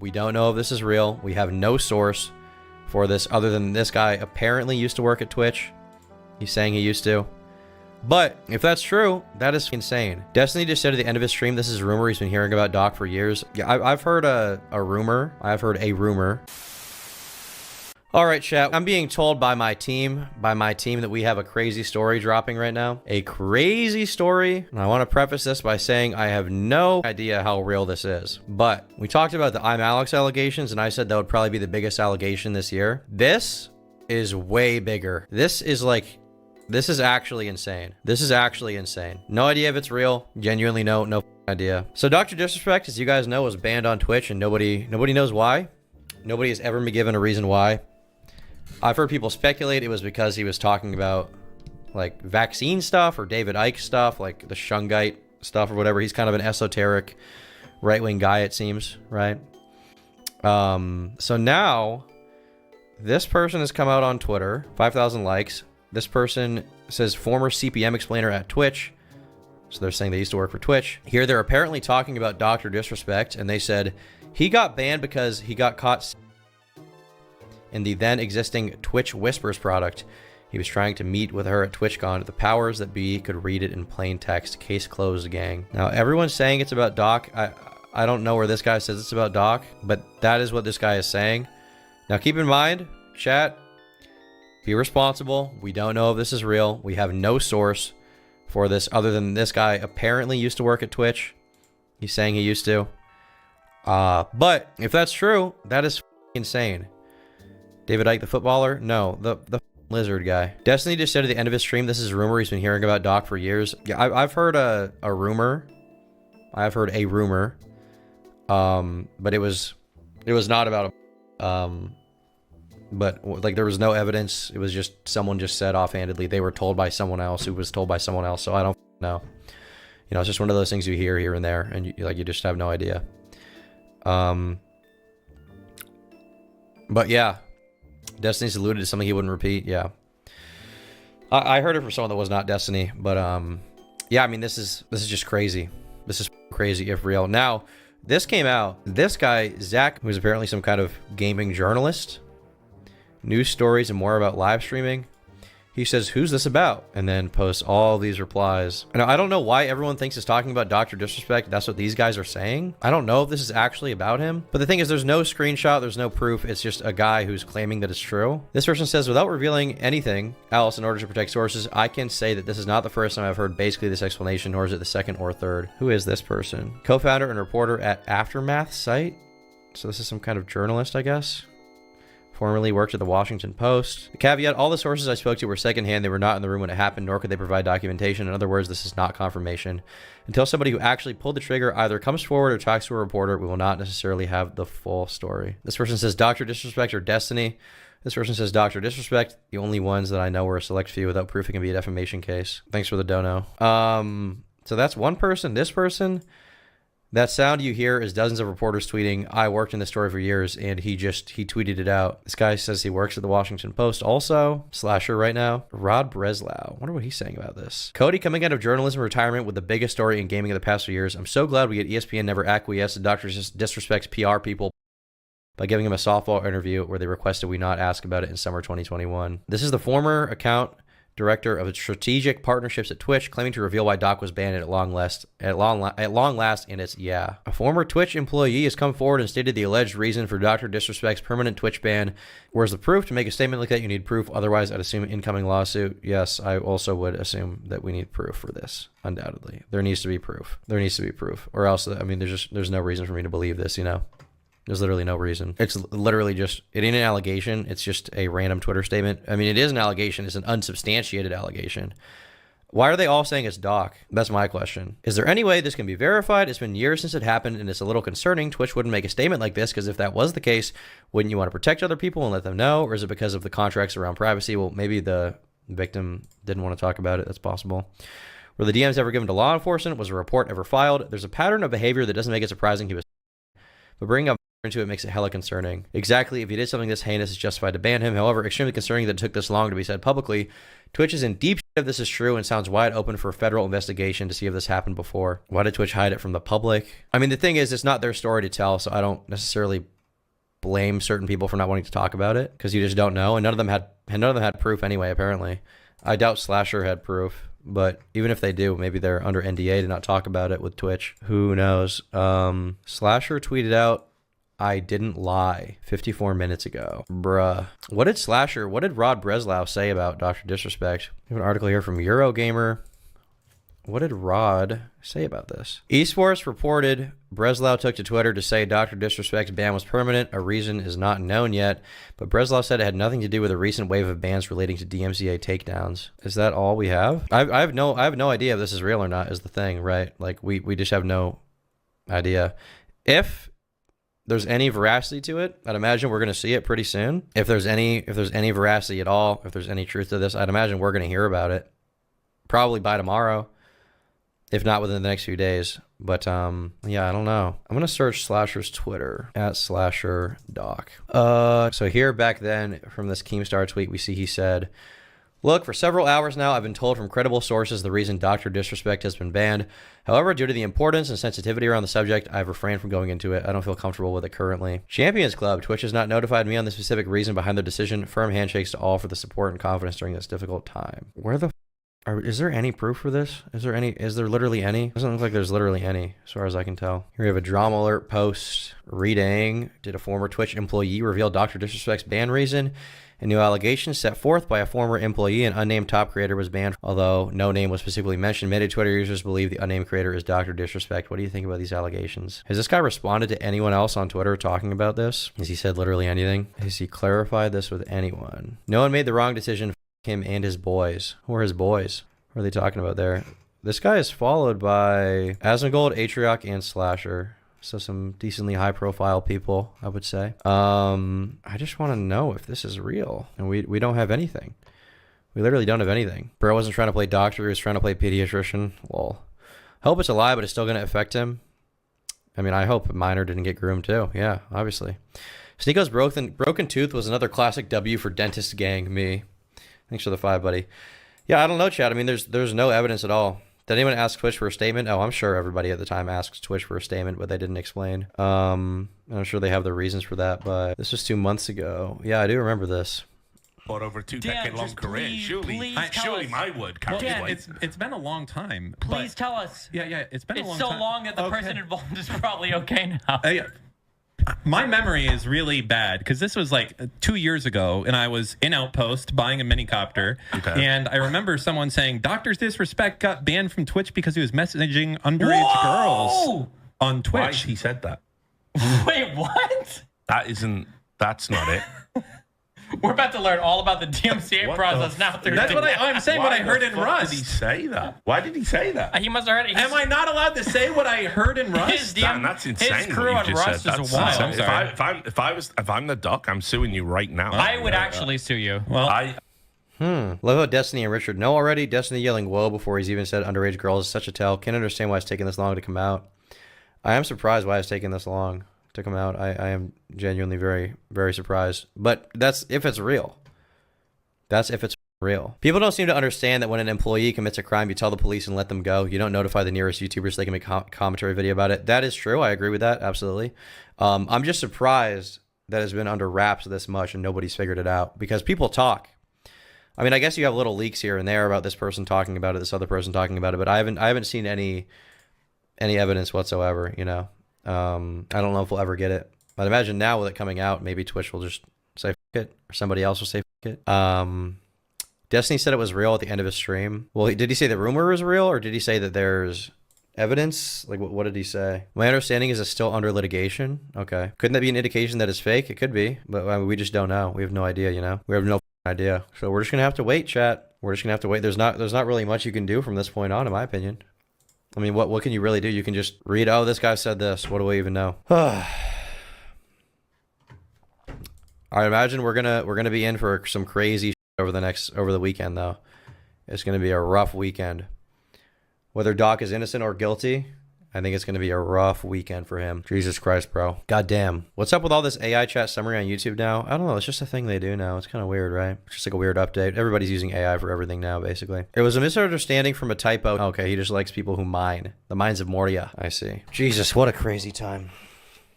We don't know if this is real. We have no source for this other than this guy apparently used to work at Twitch. He's saying he used to. But if that's true, that is insane. Destiny just said at the end of his stream, this is a rumor he's been hearing about Doc for years. Yeah, I've heard a rumor. I've heard a rumor. All right, chat. I'm being told by my team that we have a crazy story dropping right now. A crazy story. And I want to preface this by saying I have no idea how real this is. But we talked about the I'm Alex allegations, and I said that would probably be the biggest allegation this year. This is way bigger. This is actually insane. This is actually insane. No idea if it's real. Genuinely no idea. So DrDisrespect, as you guys know, was banned on Twitch, and nobody knows why. Nobody has ever been given a reason why. I've heard people speculate it was because he was talking about like vaccine stuff or David Icke stuff, like the Shungite stuff or whatever. He's kind of an esoteric right-wing guy, it seems, right? So now this person has come out on Twitter, 5,000 likes. This person says former CPM explainer at Twitch. So they're saying they used to work for Twitch. Here they're apparently talking about DrDisrespect, and they said he got banned because he got caught in the then existing Twitch Whispers product. He was trying to meet with her at TwitchCon. The powers that be could read it in plain text. Case closed, gang. Now everyone's saying it's about Doc. I don't know where this guy says it's about Doc, but that is what this guy is saying. Now keep in mind, chat, be responsible. We don't know if this is real. We have no source for this other than this guy apparently used to work at Twitch. He's saying he used to. But if that's true, that is insane. David Icke, the footballer? No, the lizard guy. Destiny just said at the end of his stream, this is a rumor he's been hearing about Doc for years. Yeah, I've heard a rumor. I've heard a rumor. But it was not about but like there was no evidence. It was just someone just said offhandedly they were told by someone else who was told by someone else. So I don't know. You know, it's just one of those things you hear here and there, and you just have no idea. But yeah, Destiny's alluded to something he wouldn't repeat. Yeah, I heard it from someone that was not Destiny, but yeah, I mean this is just crazy. This is crazy if real. Now this came out. This guy Zach, who's apparently some kind of gaming journalist, news stories and more about live streaming. He says, "Who's this about?" and then posts all these replies. And I don't know why everyone thinks it's talking about DrDisrespect. That's what these guys are saying. I don't know if this is actually about him. But the thing is, there's no screenshot. There's no proof. It's just a guy who's claiming that it's true. This person says, without revealing anything else in order to protect sources, I can say that this is not the first time I've heard basically this explanation, nor is it the second or third. Who is this person? Co-founder and reporter at Aftermath site. So this is some kind of journalist, I guess. Formerly worked at the Washington Post. The caveat, all the sources I spoke to were secondhand. They were not in the room when it happened, nor could they provide documentation. In other words, this is not confirmation. Until somebody who actually pulled the trigger either comes forward or talks to a reporter, we will not necessarily have the full story. This person says DrDisrespect or Destiny. This person says DrDisrespect. The only ones that I know were a select few. Without proof, it can be a defamation case. Thanks for the dono. So that's one person. This person, that sound you hear is dozens of reporters tweeting, I worked in this story for years, and he tweeted it out. This guy says he works at the Washington Post also. Slasher right now. Rod Breslau. Wonder what he's saying about this. Cody coming out of journalism retirement with the biggest story in gaming of the past few years. I'm so glad we get ESPN never acquiesced to DrDisrespect's PR people by giving him a softball interview where they requested we not ask about it in summer 2021. This is the former account director of strategic partnerships at Twitch, claiming to reveal why Doc was banned at long last, and it's yeah. A former Twitch employee has come forward and stated the alleged reason for DrDisrespect's permanent Twitch ban. Where's the proof? To make a statement like that, you need proof. Otherwise, I'd assume incoming lawsuit. Yes, I also would assume that we need proof for this. Undoubtedly, there needs to be proof. There needs to be proof, or else, I mean, there's no reason for me to believe this. You know. There's literally no reason. It's literally just, it ain't an allegation. It's just a random Twitter statement. I mean, it is an allegation. It's an unsubstantiated allegation. Why are they all saying it's Doc? That's my question. Is there any way this can be verified? It's been years since it happened, and it's a little concerning. Twitch wouldn't make a statement like this, because if that was the case, wouldn't you want to protect other people and let them know? Or is it because of the contracts around privacy? Well, maybe the victim didn't want to talk about it. That's possible. Were the DMs ever given to law enforcement? Was a report ever filed? There's a pattern of behavior that doesn't make it surprising he was, but bringing up into it makes it hella concerning. Exactly, if he did something this heinous, it's justified to ban him. However, extremely concerning that it took this long to be said publicly. Twitch is in deep shit if this is true and sounds wide open for a federal investigation to see if this happened before. Why did Twitch hide it from the public? I mean, the thing is, it's not their story to tell, so I don't necessarily blame certain people for not wanting to talk about it because you just don't know, and none of them had proof anyway. Apparently, I doubt Slasher had proof, but even if they do, maybe they're under NDA to not talk about it with Twitch. Who knows? Slasher tweeted out, "I didn't lie" 54 minutes ago. Bruh. What did Rod Breslau say about Dr. Disrespect? We have an article here from Eurogamer. What did Rod say about this? Esports reported Breslau took to Twitter to say Dr. Disrespect's ban was permanent. A reason is not known yet, but Breslau said it had nothing to do with a recent wave of bans relating to DMCA takedowns. Is that all we have? I have no idea if this is real or not, is the thing, right? Like we just have no idea. If there's any veracity to it, I'd imagine we're going to see it pretty soon. If there's any veracity at all, if there's any truth to this, I'd imagine we're going to hear about it probably by tomorrow, if not within the next few days. But yeah, I don't know. I'm gonna search Slasher's Twitter at SlasherDoc. So here back then from this Keemstar tweet, we see he said, "Look, for several hours now, I've been told from credible sources the reason Dr. Disrespect has been banned. However, due to the importance and sensitivity around the subject, I've refrained from going into it. I don't feel comfortable with it currently. Champions Club, Twitch has not notified me on the specific reason behind the decision. Firm handshakes to all for the support and confidence during this difficult time." Where the is there any proof for this? Is there literally any? Doesn't look like there's literally any, as far as I can tell. Here we have a drama alert post. Reading, did a former Twitch employee reveal Dr. Disrespect's ban reason? A new allegation set forth by a former employee and unnamed top creator was banned, although no name was specifically mentioned. Many Twitter users believe the unnamed creator is Dr. Disrespect. What do you think about these allegations? Has this guy responded to anyone else on Twitter talking about this? Has he said literally anything? Has he clarified this with anyone? No one made the wrong decision. Him and his boys. Who are his boys? What are they talking about there? This guy is followed by Asmongold, Atrioc, and Slasher. So some decently high profile people, I would say. I just want to know if this is real. And we don't have anything. We literally don't have anything. Bro wasn't trying to play doctor, he was trying to play pediatrician. Lol. Hope it's a lie, but it's still going to affect him. I mean, I hope Minor didn't get groomed too. Yeah, obviously. Sneeko's broken tooth was another classic W for dentist gang. Me. Thanks for the 5, buddy. Yeah, I don't know, Chad. I mean, there's no evidence at all. Did anyone ask Twitch for a statement? Oh, I'm sure everybody at the time asked Twitch for a statement, but they didn't explain. I'm sure they have their reasons for that, but this was 2 months ago. Yeah, I do remember this. For over 2-decade-long career. Surely my word carries weight. It's been a long time. Please tell us. Yeah, it's been a long time. It's so long that the person involved is probably okay now. Yeah. My memory is really bad because this was like 2 years ago, and I was in Outpost buying a minicopter, and I remember someone saying Dr. Disrespect got banned from Twitch because he was messaging underage girls on Twitch. Why he said that? Wait, what? That's not it. We're about to learn all about the DMCA process now. That's what I'm saying. What I heard in Rust. Why did he say that? Why did he say that? He must have heard it. Am I not allowed to say what I heard in Rust? Dan, that's insane. His crew on Rust is wild. If I'm the doc, I'm suing you right now. I would actually sue you. Well, Love how Destiny and Richard know already. Destiny yelling "whoa" before he's even said underage girls is such a tell. Can't understand why it's taking this long to come out. I am surprised why it's taking this long to come out. I am genuinely very, very surprised. But that's if it's real. That's if it's real. People don't seem to understand that when an employee commits a crime, you tell the police and let them go. You don't notify the nearest YouTubers so they can make a commentary video about it. That is true. I agree with that. Absolutely. I'm just surprised that it's been under wraps this much and nobody's figured it out because people talk. I mean, I guess you have little leaks here and there about this person talking about it, this other person talking about it, but I haven't seen any evidence whatsoever, you know. I don't know if we'll ever get it. I'd imagine now with it coming out, maybe Twitch will just say F it, or somebody else will say F it. Destiny said it was real at the end of his stream. Well, did he say the rumor is real, or did he say that there's evidence? Like, what did he say? My understanding is it's still under litigation. Okay. Couldn't that be an indication that it's fake? It could be, but I mean, we just don't know. We have no idea, you know? We have no idea. So we're just going to have to wait, chat. We're just going to have to wait. There's not really much you can do from this point on, in my opinion. I mean, what can you really do? You can just read, oh, this guy said this. What do we even know? I imagine we're gonna be in for some crazy shit over the weekend though. It's gonna be a rough weekend. Whether Doc is innocent or guilty, I think it's gonna be a rough weekend for him. Jesus Christ, bro. God damn. What's up with all this AI chat summary on YouTube now? I don't know. It's just a thing they do now. It's kind of weird, right? It's just like a weird update. Everybody's using AI for everything now, basically. It was a misunderstanding from a typo. Okay, he just likes people who mine. The mines of Moria. I see. Jesus, what a crazy time.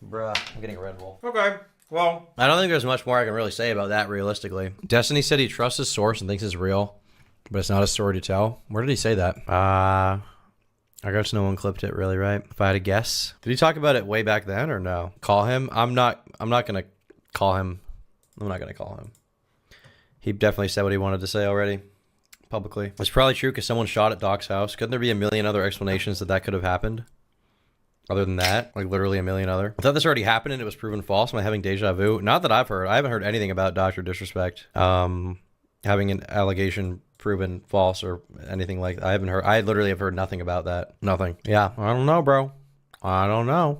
Bruh, I'm getting a Red Bull. Okay. Well, I don't think there's much more I can really say about that realistically. Destiny said he trusts his source and thinks it's real, but it's not a story to tell. Where did he say that? I guess no one clipped it really, right? If I had to guess. Did he talk about it way back then or no? Call him? I'm not gonna call him. I'm not gonna call him. He definitely said what he wanted to say already. Publicly. It's probably true because someone shot at Doc's house. Couldn't there be a million other explanations that could have happened? Other than that, like literally a million other. I thought this already happened and it was proven false. Am I having deja vu? Not that I've heard. I haven't heard anything about Dr. Disrespect having an allegation proven false or anything like that. I haven't heard. I literally have heard nothing about that. Nothing. Yeah, I don't know, bro. I don't know.